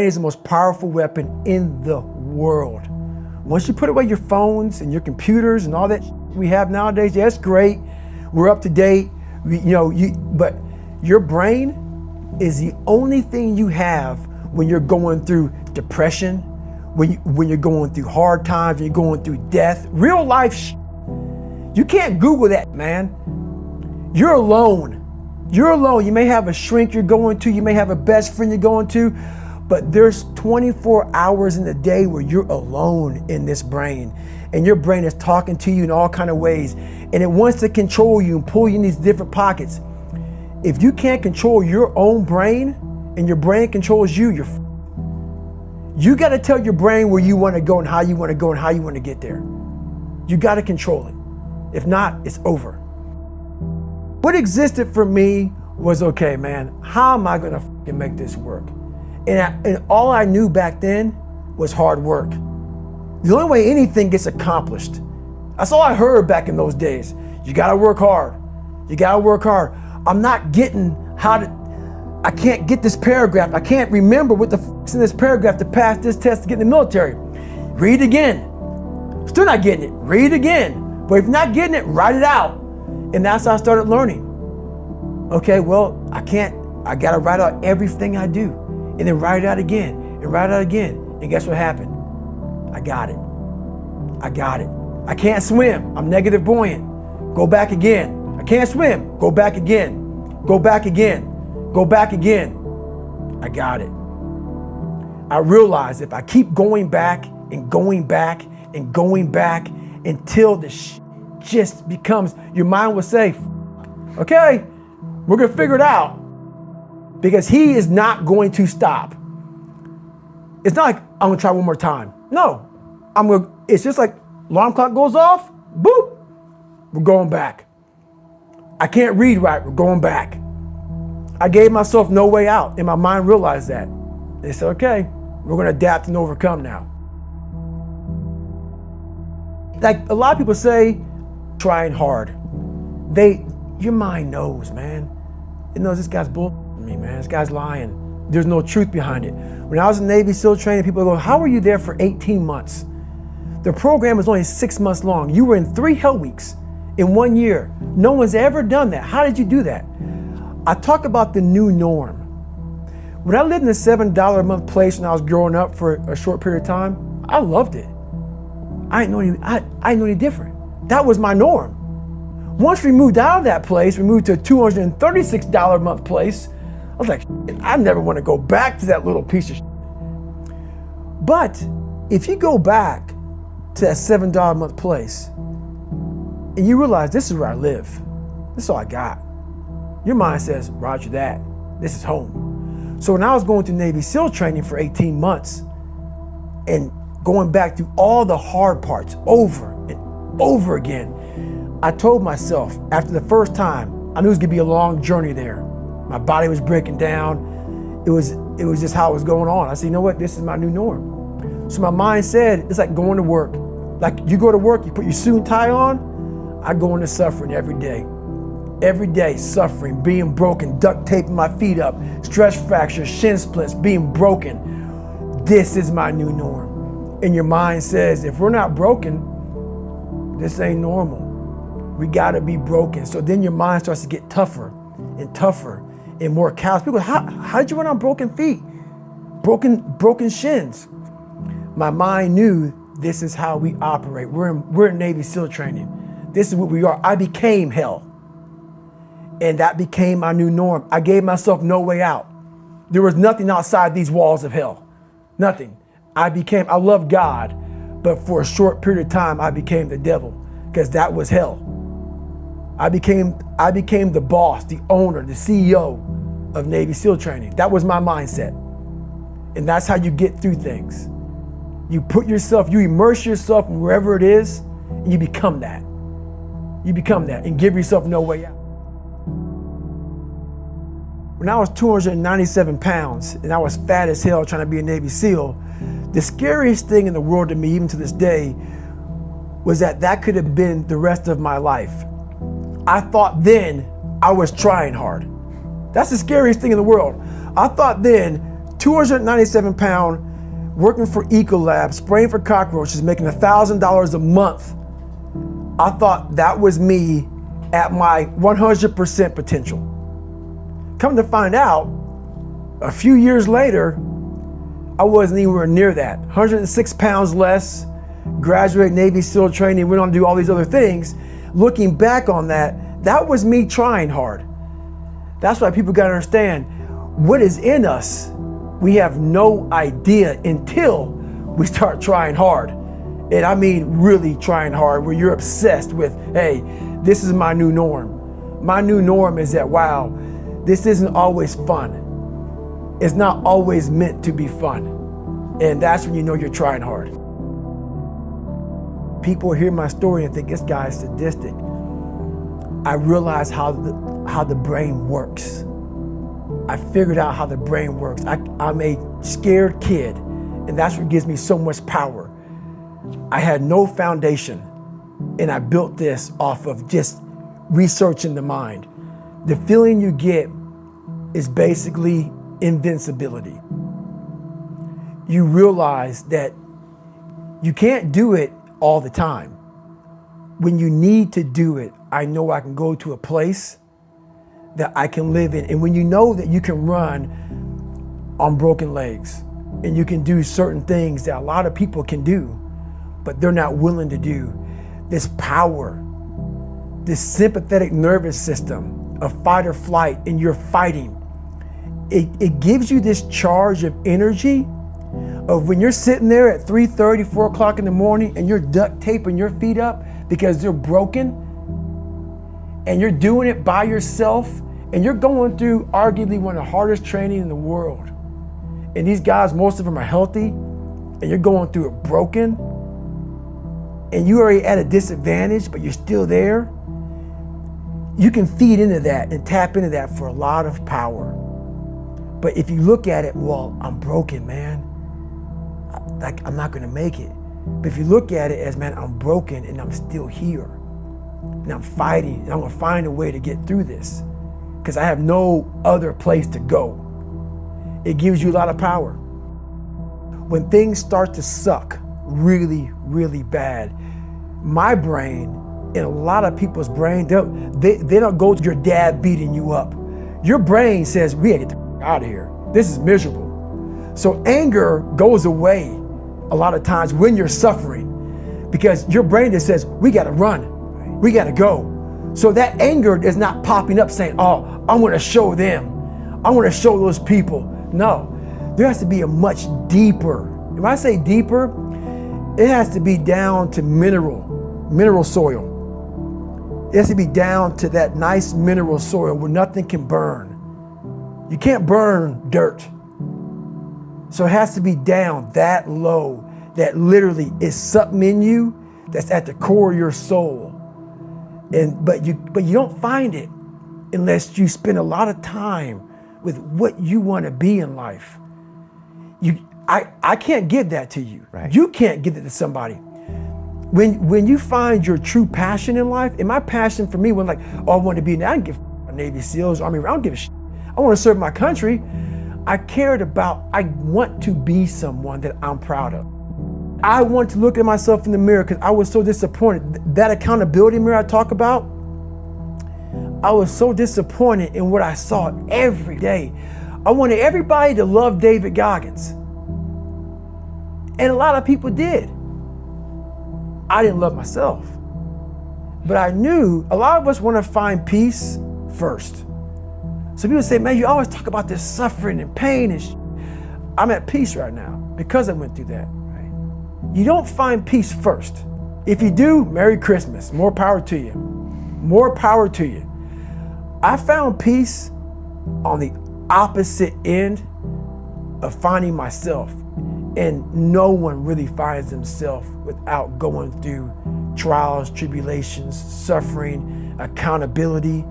It is the most powerful weapon in the world. Once you put away your phones and your computers and all that we have nowadays, yeah, it's great. We're up to date. But your brain is the only thing you have when you're going through depression, when you're going through hard times, when you're going through death, real life. You can't Google that, man. You're alone. You're alone. You may have a shrink you're going to, you may have a best friend you're going to, but there's 24 hours in the day where you're alone in this brain, and your brain is talking to you in all kinds of ways, and it wants to control you and pull you in these different pockets. If you can't control your own brain and your brain controls you, you got to tell your brain where you want to go and how you want to go and how you want to get there. You got to control it. If not, it's over. What existed for me was, okay, man, how am I going to make this work? And all I knew back then was hard work. The only way anything gets accomplished. That's all I heard back in those days. You gotta work hard. You gotta work hard. I'm not getting I can't get this paragraph. I can't remember what the is in this paragraph to pass this test to get in the military. Read again. Still not getting it. Read again. But if you're not getting it, write it out. And that's how I started learning. Okay, well, I gotta write out everything I do. And then write it out again, and write it out again. And guess what happened? I got it. I can't swim. I'm negative buoyant. Go back again. I can't swim. Go back again. Go back again. Go back again. I got it. I realized if I keep going back and going back and going back until the just becomes, your mind will say, okay, we're gonna figure it out. Because he is not going to stop. It's not like I'm gonna try one more time. No, it's just like alarm clock goes off, boop, we're going back. I can't read right, we're going back. I gave myself no way out, and my mind realized that. They said, okay, we're gonna adapt and overcome now. Like a lot of people say, trying hard. Your mind knows, man. It knows this guy's bull. Me, man, this guy's lying. There's no truth behind it. When I was in Navy SEAL training, people go, how were you there for 18 months? The program was only 6 months long. You were in 3 hell weeks in 1 year. No one's ever done that. How did you do that? I talk about the new norm. When I lived in a $7 a month place when I was growing up for a short period of time, I loved it. I didn't know any different. That was my norm. Once we moved out of that place, we moved to a $236 a month place. I was like, I never want to go back to that little piece of shit. But if you go back to that $7 a month place and you realize this is where I live, this is all I got, your mind says, roger that, this is home. So when I was going through Navy SEAL training for 18 months and going back through all the hard parts over and over again, I told myself after the first time, I knew it was gonna be a long journey there. My body was breaking down. It was just how it was going on. I said, you know what? This is my new norm. So my mind said, it's like going to work. Like you go to work, you put your suit and tie on. I go into suffering every day. Every day, suffering, being broken, duct taping my feet up, stress fractures, shin splints, being broken. This is my new norm. And your mind says, if we're not broken, this ain't normal. We gotta be broken. So then your mind starts to get tougher and tougher and more callous. People go, how did you run on broken feet? Broken shins. My mind knew this is how we operate. We're in Navy SEAL training. This is what we are. I became hell. And that became my new norm. I gave myself no way out. There was nothing outside these walls of hell. Nothing. I love God, but for a short period of time, I became the devil because that was hell. I became the boss, the owner, the CEO of Navy SEAL training. That was my mindset. And that's how you get through things. You immerse yourself in wherever it is, and you become that. You become that and give yourself no way out. When I was 297 pounds and I was fat as hell trying to be a Navy SEAL, the scariest thing in the world to me, even to this day, was that could have been the rest of my life. I thought then I was trying hard. That's the scariest thing in the world. I thought then 297 pound, working for Ecolab, spraying for cockroaches, making $1,000 a month. I thought that was me at my 100% potential. Come to find out, a few years later, I wasn't anywhere near that. 106 pounds less, graduated Navy SEAL training, went on to do all these other things. Looking back on that, that was me trying hard. That's why people gotta understand, what is in us, we have no idea until we start trying hard. And I mean really trying hard, where you're obsessed with, hey, this is my new norm. My new norm is that, wow, this isn't always fun. It's not always meant to be fun. And that's when you know you're trying hard. People hear my story and think this guy is sadistic. I realized how the brain works. I figured out how the brain works. I'm a scared kid, and that's what gives me so much power. I had no foundation, and I built this off of just researching the mind. The feeling you get is basically invincibility. You realize that you can't do it all the time. When you need to do it, I know I can go to a place that I can live in. And when you know that you can run on broken legs and you can do certain things that a lot of people can do, but they're not willing to do, this power, this sympathetic nervous system of fight or flight, and you're fighting, it gives you this charge of energy of when you're sitting there at 3:30, 4 o'clock in the morning and you're duct taping your feet up because they're broken, and you're doing it by yourself, and you're going through arguably one of the hardest training in the world. And these guys, most of them are healthy, and you're going through it broken, and you're already at a disadvantage, but you're still there. You can feed into that and tap into that for a lot of power. But if you look at it, well, I'm broken, man. Like, I'm not gonna make it. But if you look at it as, man, I'm broken and I'm still here, and I'm fighting, and I'm gonna find a way to get through this because I have no other place to go. It gives you a lot of power. When things start to suck really, really bad, my brain and a lot of people's brain, they don't go to your dad beating you up. Your brain says, we gotta get the out of here. This is miserable. So anger goes away a lot of times when you're suffering, because your brain just says, we gotta run, we gotta go. So that anger is not popping up saying, oh, I wanna show them, I wanna show those people. No, there has to be a much deeper, when I say deeper, it has to be down to mineral soil. It has to be down to that nice mineral soil where nothing can burn. You can't burn dirt. So it has to be down that low, that literally is something in you that's at the core of your soul. But you don't find it unless you spend a lot of time with what you want to be in life. I can't give that to you. Right. You can't give it to somebody. When you find your true passion in life, and my passion for me was like, oh, I want to be, I don't give a Navy SEALs, Army, I don't give a shit. I want to serve my country. I want to be someone that I'm proud of. I want to look at myself in the mirror because I was so disappointed. That accountability mirror I talk about, I was so disappointed in what I saw every day. I wanted everybody to love David Goggins. And a lot of people did. I didn't love myself. But I knew a lot of us want to find peace first. So people say, man, you always talk about this suffering and pain and I'm at peace right now because I went through that. Right? You don't find peace first. If you do, Merry Christmas. More power to you. More power to you. I found peace on the opposite end of finding myself. And no one really finds themselves without going through trials, tribulations, suffering, accountability.